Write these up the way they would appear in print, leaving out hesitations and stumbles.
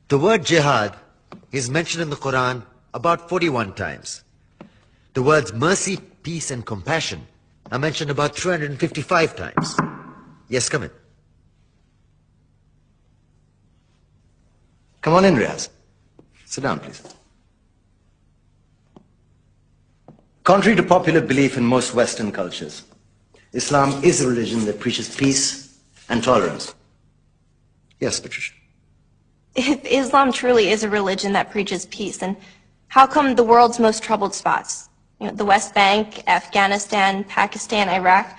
The word jihad is mentioned in the Quran about 41 times. The words mercy, peace, and compassion are mentioned about 355 times. Yes, come in. Come on in, Riaz. Sit down, please. Contrary to popular belief in most Western cultures, Islam is a religion that preaches peace and tolerance. Yes, Patricia. If Islam truly is a religion that preaches peace, then how come the world's most troubled spots, the West Bank, Afghanistan, Pakistan, Iraq,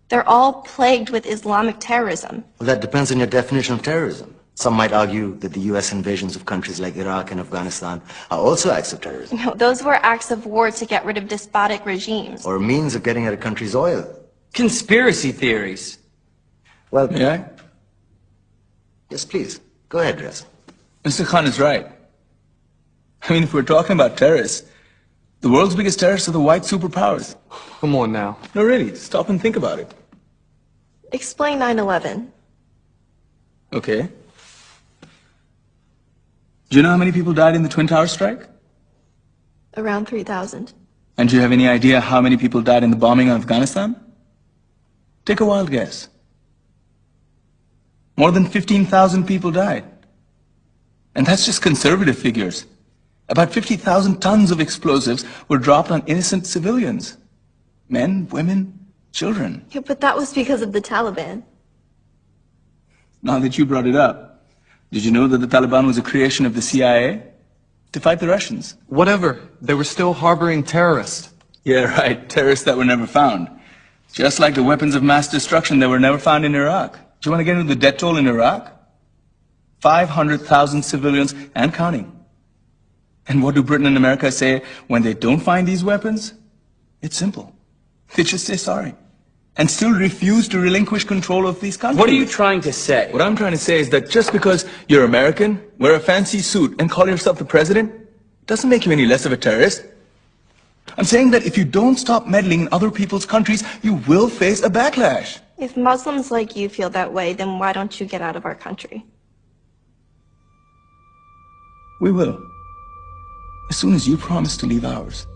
they're all plagued with Islamic terrorism? Well, that depends on your definition of terrorism. Some might argue that the U.S. invasions of countries like Iraq and Afghanistan are also acts of terrorism. No, those were acts of war to get rid of despotic regimes. Or a means of getting at a country's oil. Conspiracy theories. Well, May I? Yes, please. Go ahead, Riaz. Mr. Khan is right. I mean, if we're talking about terrorists, the world's biggest terrorists are the white superpowers. Come on now. No, really, stop and think about it. Explain 9/11. Okay. Do you know how many people died in the Twin Towers strike? Around 3,000. And do you have any idea how many people died in the bombing of Afghanistan? Take a wild guess. More than 15,000 people died. And that's just conservative figures. About 50,000 tons of explosives were dropped on innocent civilians. Men, women, children. Yeah, but that was because of the Taliban. Now that you brought it up, did you know that the Taliban was a creation of the CIA to fight the Russians? Whatever. They were still harboring terrorists. Yeah, right. Terrorists that were never found. Just like the weapons of mass destruction that were never found in Iraq. Do you want to get into the death toll in Iraq? 500,000 civilians and counting. And what do Britain and America say when they don't find these weapons? It's simple. They just say sorry. And still refuse to relinquish control of these countries. What are you trying to say? What I'm trying to say is that just because you're American, wear a fancy suit, and call yourself the president, doesn't make you any less of a terrorist. I'm saying that if you don't stop meddling in other people's countries, you will face a backlash. If Muslims like you feel that way, then why don't you get out of our country? We will. As soon as you promise to leave ours.